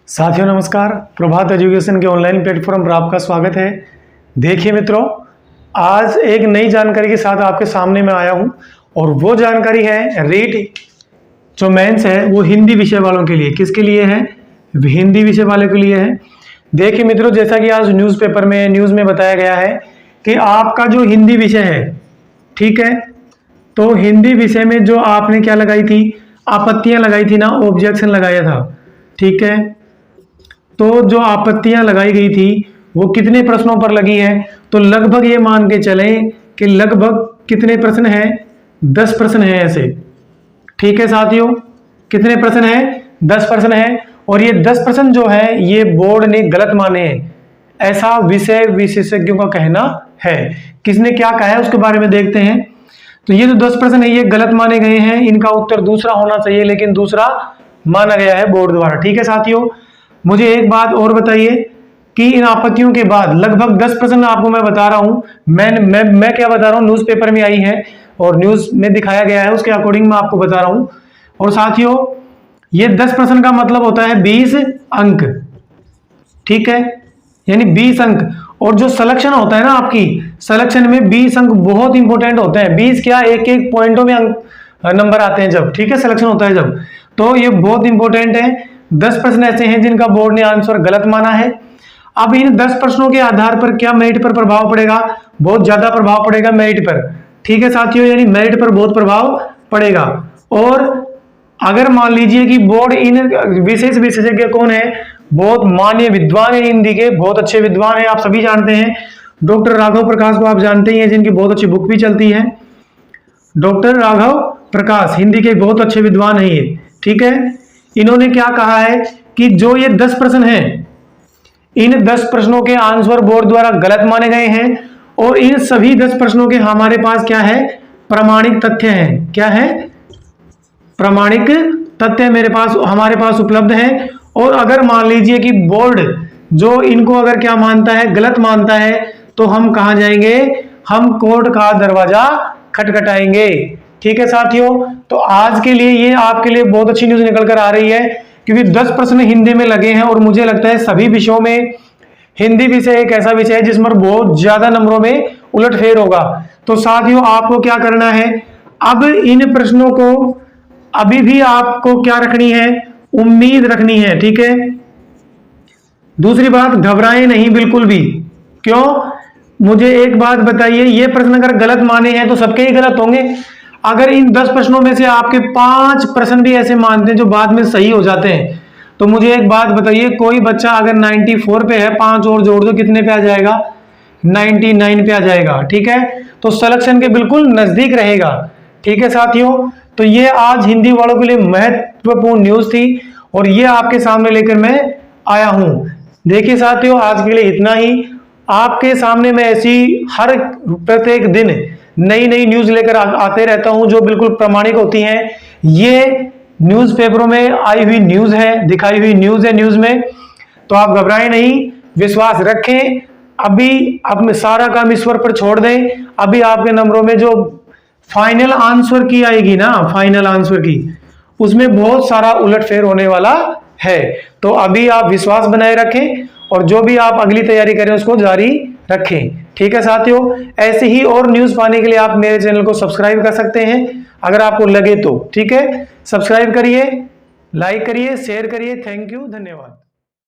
साथियों नमस्कार, प्रभात एजुकेशन के ऑनलाइन प्लेटफॉर्म पर आपका स्वागत है। देखिए मित्रों, आज एक नई जानकारी के साथ आपके सामने मैं आया हूं और वो जानकारी है रीट जो मेंस है वो हिंदी विषय वालों के लिए। किसके लिए है? हिंदी विषय वालों के लिए है। देखिए मित्रों, जैसा कि आज न्यूज़ में बताया गया है कि आपका जो हिंदी विषय है, ठीक है, तो हिंदी विषय में जो आपने क्या लगाई थी, आपत्तियां लगाई थी ना, ऑब्जेक्शन लगाया था, ठीक है। तो जो आपत्तियां लगाई गई थी वो कितने प्रश्नों पर लगी है? तो लगभग ये मान के चलें कि लगभग कितने प्रश्न हैं? 10 प्रश्न हैं ऐसे, ठीक है साथियों। कितने प्रश्न हैं? 10 प्रश्न हैं। और ये 10 प्रश्न जो है ये बोर्ड ने गलत माने हैं, ऐसा विषय विशेषज्ञों का कहना है। किसने क्या कहा है उसके बारे में देखते हैं। तो ये जो 10 प्रश्न है ये गलत माने गए हैं, इनका उत्तर दूसरा होना चाहिए, लेकिन दूसरा माना गया है बोर्ड द्वारा, ठीक है साथियों। मुझे एक बात और बताइए कि इन आपत्तियों के बाद लगभग 10 प्रश्न आपको मैं बता रहा हूं, मैं क्या बता रहा हूं, न्यूज़पेपर में आई है और न्यूज़ में दिखाया गया है, उसके अकॉर्डिंग मैं आपको बता रहा हूं। और साथियों, ये 10 प्रश्न का मतलब होता है 20 अंक, ठीक है, यानी 20 अंक। और जो सिलेक्शन होता है ना, आपकी सिलेक्शन में 20 अंक बहुत इंपॉर्टेंट होते हैं। 20 क्या, एक एक पॉइंटों में अंक नंबर आते हैं जब, ठीक है, सिलेक्शन होता है जब, तो ये बहुत इंपॉर्टेंट है। 10 प्रश्न ऐसे हैं जिनका बोर्ड ने आंसर गलत माना है। अब इन 10 प्रश्नों के आधार पर क्या मेरिट पर प्रभाव पड़ेगा? बहुत ज्यादा प्रभाव पड़ेगा मेरिट पर, ठीक है साथियों, यानी मेरिट पर बहुत प्रभाव पड़ेगा। और अगर मान लीजिए कि बोर्ड इन विशेष विशेषज्ञ कौन है, बहुत मान्य विद्वान है, हिंदी के बहुत अच्छे विद्वान है, आप सभी जानते हैं। डॉक्टर राघव प्रकाश को आप जानते ही हैं, जिनकी बहुत अच्छी बुक भी चलती है। डॉक्टर राघव प्रकाश हिंदी के बहुत अच्छे विद्वान है ये, ठीक है। इन्होंने क्या कहा है कि जो ये 10 प्रश्न हैं, इन 10 प्रश्नों के आंसर बोर्ड द्वारा गलत माने गए हैं और इन सभी 10 प्रश्नों के हमारे पास क्या है, प्रामाणिक तथ्य हैं। क्या है? प्रामाणिक तथ्य मेरे पास, हमारे पास उपलब्ध हैं। और अगर मान लीजिए कि बोर्ड जो इनको अगर क्या मानता है, गलत मानता है, तो हम कहां जाएंगे? हम कोर्ट का दरवाजा खटखटाएंगे, ठीक है साथियों। तो आज के लिए ये आपके लिए बहुत अच्छी न्यूज निकल कर आ रही है, क्योंकि 10 प्रश्न हिंदी में लगे हैं और मुझे लगता है सभी विषयों में हिंदी विषय एक ऐसा विषय है जिसमें बहुत ज्यादा नंबरों में उलटफेर होगा। तो साथियों, आपको क्या करना है, अब इन प्रश्नों को अभी भी आपको क्या रखनी है, उम्मीद रखनी है, ठीक है। दूसरी बात, घबराएं नहीं बिल्कुल भी। क्यों? मुझे एक बात बताइए, ये प्रश्न अगर गलत माने हैं तो सबके ही गलत होंगे। अगर इन 10 प्रश्नों में से आपके 5 प्रश्न भी ऐसे मानते हैं जो बाद में सही हो जाते हैं, तो मुझे एक बात बताइए, कोई बच्चा अगर 94 पे है, 5 और जोड़ दो, कितने पे आ जाएगा? 99 पे आ जाएगा, ठीक है। तो सिलेक्शन के बिल्कुल नजदीक रहेगा, ठीक है साथियों। तो ये आज हिंदी वालों के लिए महत्वपूर्ण न्यूज थी और ये आपके सामने लेकर मैं आया हूं। देखिए साथियों, आज के लिए इतना ही। आपके सामने मैं ऐसी हर प्रत्येक दिन नई नई न्यूज लेकर आते रहता हूं जो बिल्कुल प्रामाणिक होती हैं। ये न्यूज़पेपरों में आई हुई न्यूज है, दिखाई हुई न्यूज है न्यूज में। तो आप घबराएं नहीं, विश्वास रखें। अभी अब सारा काम ईश्वर पर छोड़ दें। अभी आपके नंबरों में जो फाइनल आंसर की आएगी ना, फाइनल आंसर की, उसमें बहुत सारा उलटफेर होने वाला है। तो अभी आप विश्वास बनाए रखें और जो भी आप अगली तैयारी करें उसको जारी रखें, ठीक है साथियों। ऐसे ही और न्यूज पाने के लिए आप मेरे चैनल को सब्सक्राइब कर सकते हैं अगर आपको लगे तो, ठीक है। सब्सक्राइब करिए, लाइक करिए, शेयर करिए। थैंक यू, धन्यवाद।